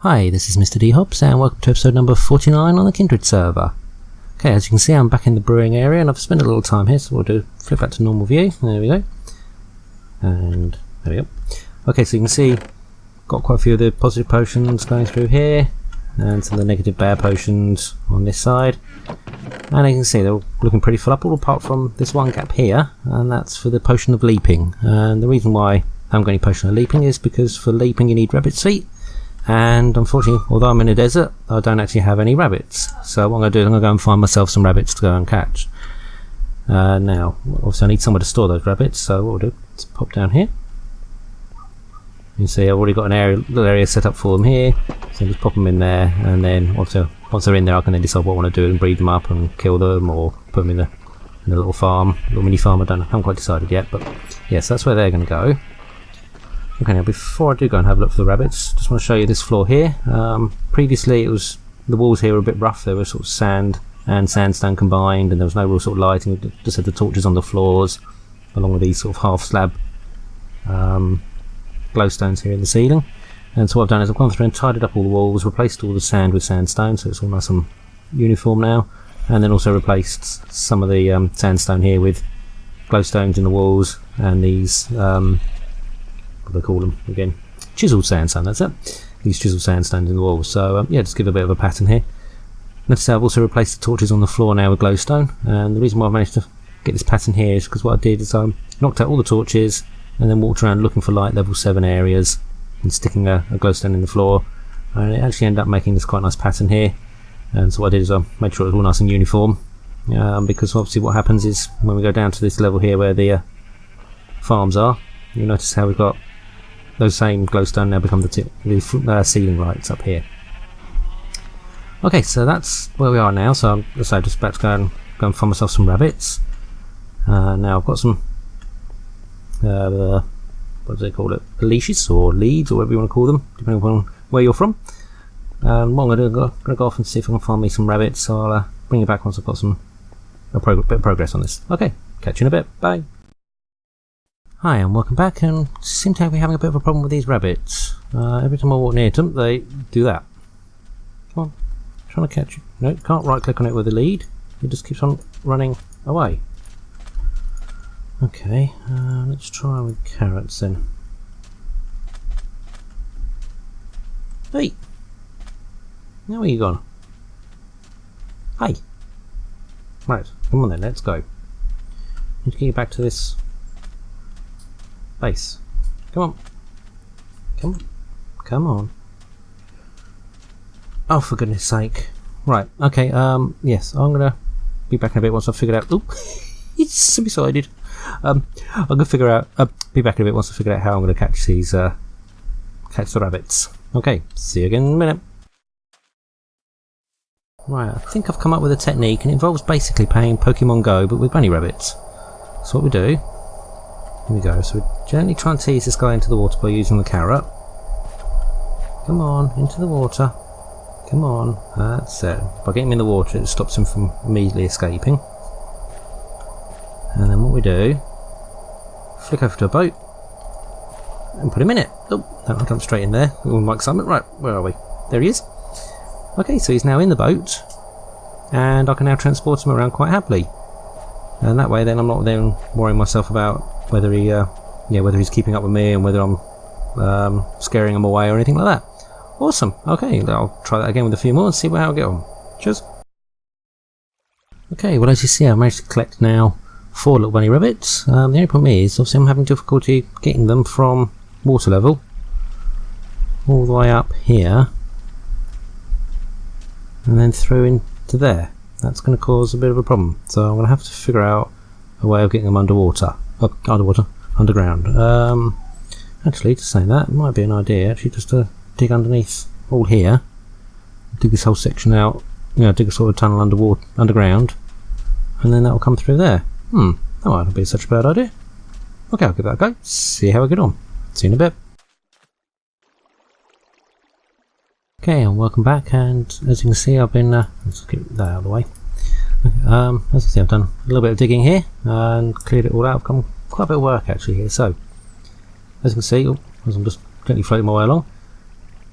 Hi, this is mrdhobbs and welcome to episode number 49 on the Kindred server. Okay, as you can see I'm back in the brewing area and I've spent a little time here, so we'll do flip back to normal view. There we go. And there we go. Okay, so you can see got quite a few of the positive potions going through here and some of the negative bad potions on this side. And you can see they're all looking pretty full up, all apart from this one gap here, and that's for the potion of leaping. And the reason why I haven't got any potion of leaping is because for leaping you need rabbit's feet. And unfortunately, although I'm in a desert, I don't actually have any rabbits. So what I'm going to do is I'm going to go and find myself some rabbits to go and catch. Now, obviously I need somewhere to store those rabbits, so what we'll do is pop down here. You can see I've already got an little area set up for them here, so just pop them in there, and then also once they're in there I can then decide what I want to do and breed them up and kill them or put them in a little farm, little mini farm. I haven't quite decided yet, but yes, that's where they're going to go. Okay, now before I do go and have a look for the rabbits, just want to show you this floor here. Previously it was, the walls here were a bit rough, they were sort of sand and sandstone combined, and there was no real sort of lighting. We just had the torches on the floors along with these sort of half slab glowstones here in the ceiling. And so what I've done is I've gone through and tidied up all the walls, replaced all the sand with sandstone, so it's all nice and uniform now, and then also replaced some of the sandstone here with glowstones in the walls and these what do they call them again? Chiseled sandstone, that's it. These chiseled sandstones in the walls. So yeah, just give a bit of a pattern here. Notice I've also replaced the torches on the floor now with glowstone, and the reason why I've managed to get this pattern here is because what I did is I knocked out all the torches and then walked around looking for light level 7 areas and sticking a glowstone in the floor, and it actually ended up making this quite nice pattern here. And so what I did is I made sure it was all nice and uniform, because obviously what happens is when we go down to this level here where the farms are, you'll notice how we've got those same glowstone now become the ceiling lights up here. Okay, so that's where we are now. So I'm just about to go and find myself some rabbits. Now I've got some what do they call it? Leashes or leads or whatever you want to call them, depending on where you're from. What I'm going to do, I'm going to go off and see if I can find me some rabbits. So I'll bring you back once I've got a bit of progress on this. Okay, catch you in a bit. Bye. Hi and welcome back, and seem to be having a bit of a problem with these rabbits. Every time I walk near them they do that. Come on, I'm trying to catch you. No, can't right click on it with the lead, it just keeps on running away. Okay, let's try with carrots then. Hey! Now where you gone? Hey! Right, come on then, let's go. Need to get you back to this base. Come on. Come on. Come on. Oh, for goodness sake. Right, okay, yes, I'm gonna be back in a bit once I've figured out. Oop! It's decided. I'm gonna figure out. Be back in a bit once I figure out how I'm gonna catch these, catch the rabbits. Okay, see you again in a minute. Right, I think I've come up with a technique, and it involves basically playing Pokemon Go, but with bunny rabbits. So what we do. Here we go, so we gently try and tease this guy into the water by using the carrot. Come on, into the water. Come on, that's it. By getting him in the water it stops him from immediately escaping. And then what we do, flick over to a boat and put him in it. Oh, no, I jumped straight in there. All my excitement. Right, where are we? There he is. Okay, so he's now in the boat, and I can now transport him around quite happily. And that way then I'm not then worrying myself about whether he whether he's keeping up with me and whether I'm scaring him away or anything like that. Awesome. Okay, I'll try that again with a few more and see how I get on. Cheers. Okay, well as you see I managed to collect now 4 little bunny rabbits. The only problem is obviously I'm having difficulty getting them from water level all the way up here and then through into there. That's going to cause a bit of a problem, so I'm going to have to figure out a way of getting them underground. Actually, to say that, it might be an idea actually just to dig underneath all here, dig this whole section out, dig a sort of tunnel underground, and then that will come through there. That might not be such a bad idea. Okay, I'll give that a go, see how I get on. See you in a bit. Okay, and welcome back, and as you can see I've been, let's get that out of the way. As you can see I've done a little bit of digging here and cleared it all out. I've done quite a bit of work actually here. So as you can see, as I'm just gently floating my way along,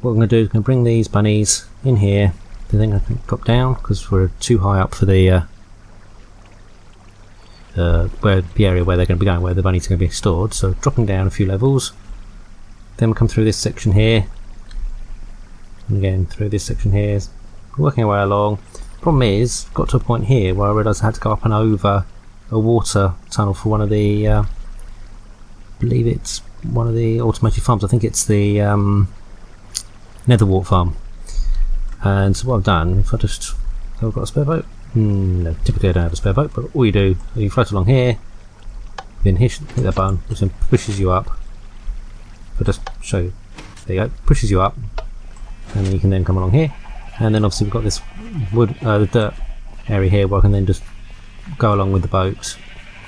what I'm going to do is I'm going to bring these bunnies in here. Then I can drop down because we're too high up for the area where they're going to be going, where the bunnies are going to be stored. So dropping down a few levels. Then we come through this section here. And again through this section here. Working our way along. Problem is, got to a point here where I realised I had to go up and over a water tunnel for one of the I believe it's one of the automated farms. I think it's the Netherwart farm. And so what I've done, if I just, have I got a spare boat? No, typically I don't have a spare boat, but all you do is you float along here, then hit that button, which then pushes you up. I'll just show you, there you go, pushes you up, and then you can then come along here, and then obviously we've got this wood, the dirt area here where I can then just go along with the boat,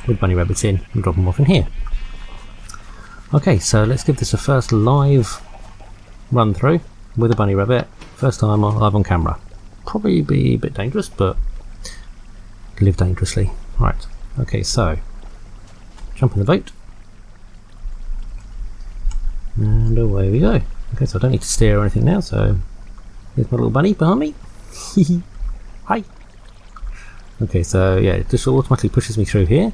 with bunny rabbits in, and drop them off in here. Okay, so let's give this a first live run through with a bunny rabbit. First time live on camera. Probably be a bit dangerous, but live dangerously. Right, okay, so jump in the boat. And away we go. Okay, so I don't need to steer or anything now, so here's my little bunny behind me. Hi! Okay, so yeah, it just automatically pushes me through here.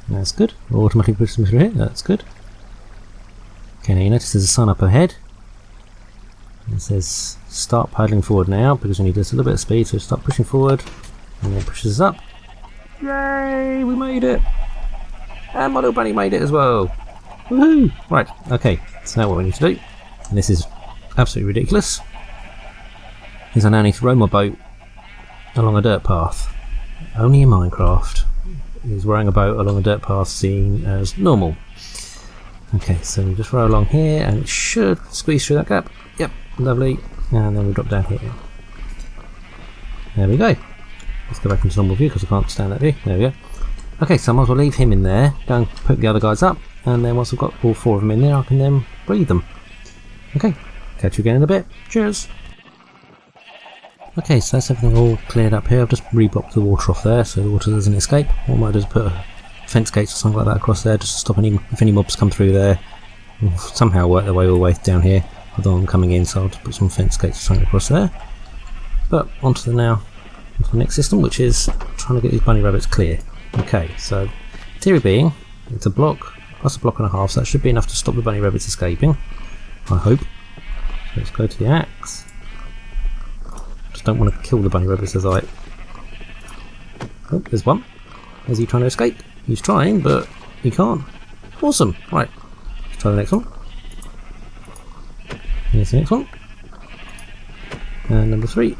That's good. Automatically pushes me through here, that's good. Okay, now you notice there's a sign up ahead. It says start paddling forward now because we need just a little bit of speed, so start pushing forward and then pushes us up. Yay! We made it! And my little bunny made it as well! Woohoo! Right, okay, so now what we need to do, and this is absolutely ridiculous, is I now need to row my boat along a dirt path. Only in Minecraft is rowing a boat along a dirt path seen as normal. Okay, so we just row along here and it should squeeze through that gap. Yep, lovely. And then we drop down here. There we go. Let's go back into normal view because I can't stand that view. There we go. Okay, so I might as well leave him in there, go and pick the other guys up, and then once I've got all four of them in there I can then breed them. Okay, catch you again in a bit. Cheers! Okay, so that's everything all cleared up here. I've just re-blocked the water off there so the water doesn't escape. What I might do is put a fence gates or something like that across there just to stop if any mobs come through there. We'll somehow work their way all the way down here. Although I'm coming in, so I'll just put some fence gates or something across there. But onto the next system, which is trying to get these bunny rabbits clear. Okay, so theory being, it's a block plus a block and a half, so that should be enough to stop the bunny rabbits escaping. I hope. So let's go to the axe. Just don't want to kill the bunny rabbits as I... Oh, there's one. Is he trying to escape? He's trying, but he can't. Awesome. Right, let's try the next one. Here's the next one. And number 3.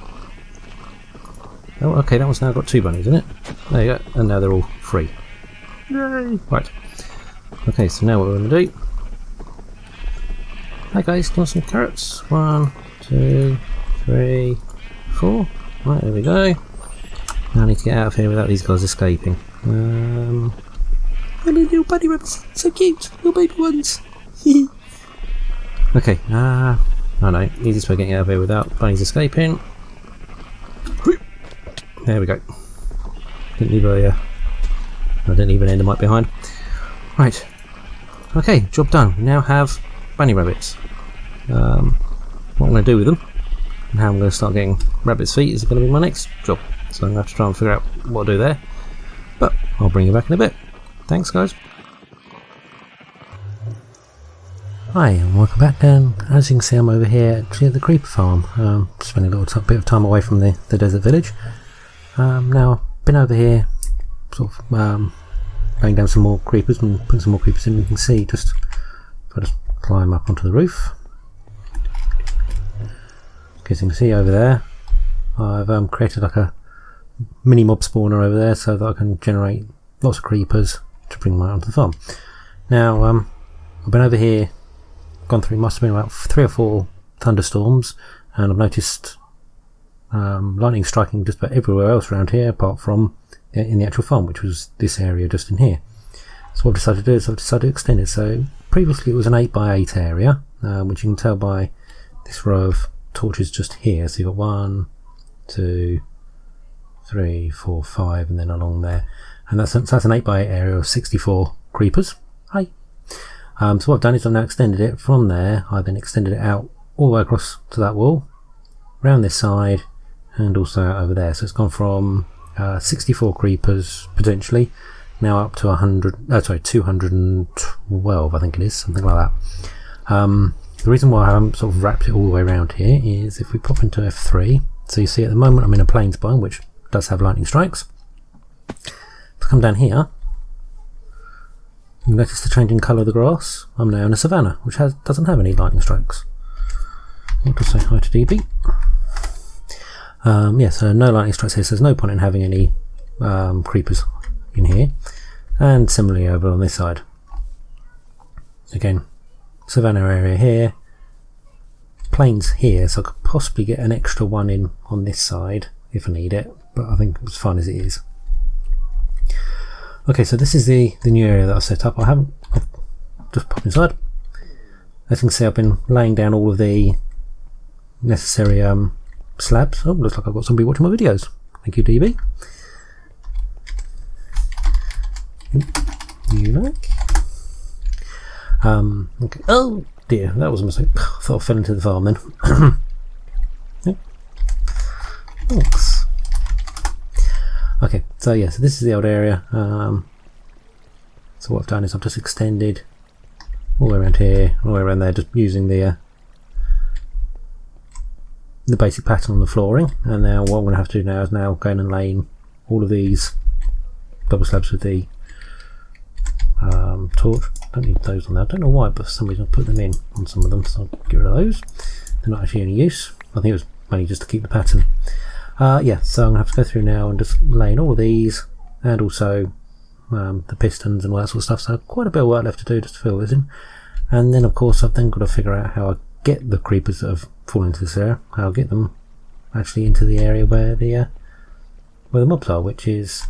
Oh, okay, that one's now got 2 bunnies in it. There you go, and now they're all free. Yay! Right. Okay, so now what we're going to do... Hi guys, got some carrots. 1, 2, 3, 4. Right, there we go. Now I need to get out of here without these guys escaping. Hello little bunny rabbits, so cute, little baby ones. Okay, I know, easiest way of getting out of here without bunnies escaping. There we go. Didn't leave I didn't leave an endermite behind. Right. Okay, job done. We now have bunny rabbits. What I'm going to do with them and how I'm going to start getting rabbit's feet is going to be my next job. So I'm going to have to try and figure out what to do there. But I'll bring you back in a bit. Thanks guys. Hi and welcome back, and as you can see I'm over here actually at the creeper farm, spending a little bit of time away from the desert village. Now I've been over here sort of going down some more creepers and putting some more creepers in. You can see just if I just climb up onto the roof. Okay, so you can see over there I've created like a mini mob spawner over there so that I can generate lots of creepers to bring them out onto the farm. Now I've been over here, gone through, must have been about 3 or 4 thunderstorms, and I've noticed lightning striking just about everywhere else around here apart from in the actual farm, which was this area just in here. So what I've decided to do is I've decided to extend it. So previously it was an 8x8 area, which you can tell by this row of torches just here. So you've got 1, 2, 3, 4, 5 and then along there, and that's an 8x8 area of 64 creepers. Hi. So what I've done is I've now extended it from there. I then extended it out all the way across to that wall, around this side, and also out over there. So it's gone from 64 creepers potentially now up to 212, I think it is, something like that. The reason why I haven't sort of wrapped it all the way around here is if we pop into F3, so you see at the moment I'm in a plains biome which does have lightning strikes. If I come down here, you notice the changing colour of the grass. I'm now in a savannah which doesn't have any lightning strikes. I'll just say hi to DB. Yeah, so no lightning strikes here, so there's no point in having any creepers in here. And similarly over on this side. Again, savannah area here, plains here, so I could possibly get an extra one in on this side if I need it, but I think it's fine as it is. Okay, so this is the new area that I've set up. I've just popped inside. As you can see, I've been laying down all of the necessary slabs. Oh, looks like I've got somebody watching my videos. Thank you, DB. You like? Okay. Oh dear, that was a mistake. I thought I fell into the farm then. Yep. Thanks. Okay, so yeah, so this is the old area. So what I've done is I've just extended all the way around here, all the way around there, just using the basic pattern on the flooring. And now what I'm going to have to do now is now go in and lay in all of these double slabs with the torch. Don't need those on there. I don't know why, but for some reason I put them in on some of them, so I'll get rid of those. They're not actually any use. I think it was mainly just to keep the pattern. Yeah, so I'm going to have to go through now and just lay in all of these, and also the pistons and all that sort of stuff. So quite a bit of work left to do just to fill this in. And then of course I've then got to figure out how I get the creepers that have fallen into this area, how I get them actually into the area where the mobs are, which is,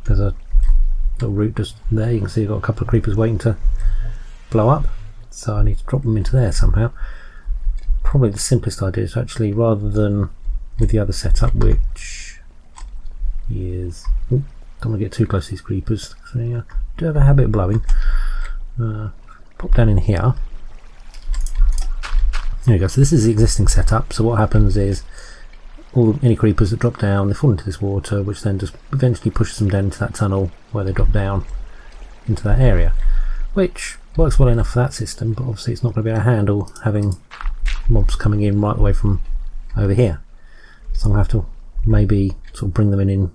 there's a little route just there. You can see you've got a couple of creepers waiting to blow up, so I need to drop them into there somehow. Probably the simplest idea is actually, rather than with the other setup, which is, don't want to get too close to these creepers, so yeah, do have a habit of blowing. Pop down in here. There you go. So this is the existing setup. So what happens is any creepers that drop down, they fall into this water, which then just eventually pushes them down into that tunnel where they drop down into that area, which works well enough for that system, but obviously it's not going to be able to handle having mobs coming in right away from over here. So I'm going to have to maybe sort of bring them in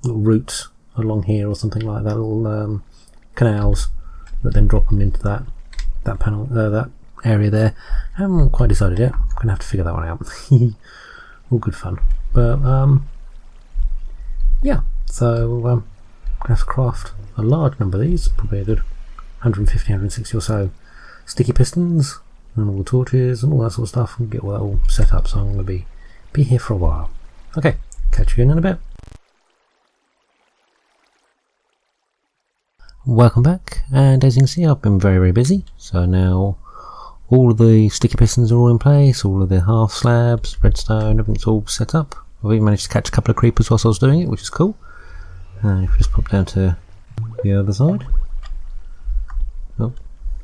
little routes along here or something like that, little canals that then drop them into that panel, that area there. I haven't quite decided yet. I'm going to have to figure that one out. All good fun, but yeah, so I'm going to have to craft a large number of these, probably a good 150, 160 or so sticky pistons and all the torches and all that sort of stuff, and get all that all set up. So I'm going to be here for a while. Okay, catch you in a bit. Welcome back, and as you can see I've been very busy. So now all of the sticky pistons are all in place, all of the half slabs, redstone, everything's all set up. I've even managed to catch a couple of creepers whilst I was doing it, which is cool. And if we just pop down to the other side. Oh,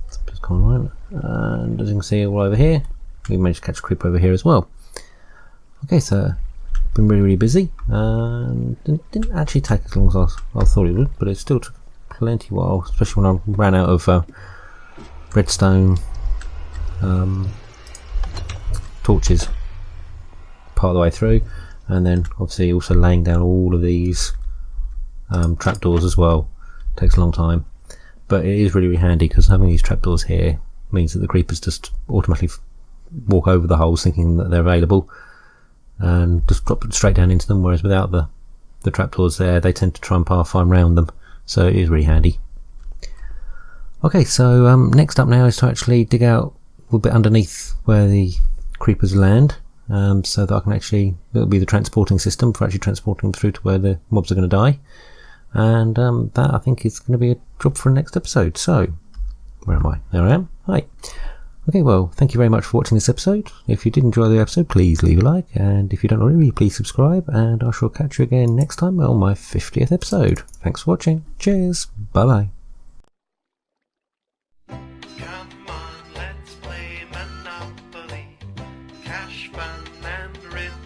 it's just gone right. And as you can see all over here, we managed to catch a creeper over here as well. Okay, so been really busy, and didn't actually take as long as I thought it would, but it still took plenty while, especially when I ran out of redstone torches part of the way through, and then obviously also laying down all of these trapdoors as well. Takes a long time, but it is really handy because having these trapdoors here means that the creepers just automatically walk over the holes thinking that they're available and just drop straight down into them, whereas without the trapdoors there, they tend to try and pathfind round them, so it is really handy. Okay, so next up now is to actually dig out a little bit underneath where the creepers land, so that I can actually, it'll be the transporting system for actually transporting them through to where the mobs are going to die, and that I think is going to be a job for the next episode. So where am I? There I am. Hi. Okay, well, thank you very much for watching this episode. If you did enjoy the episode, please leave a like, and if you don't already, please subscribe, and I shall catch you again next time on my 50th episode. Thanks for watching. Cheers. Bye bye. Come on, let's play Monopoly. cash, fun and rin.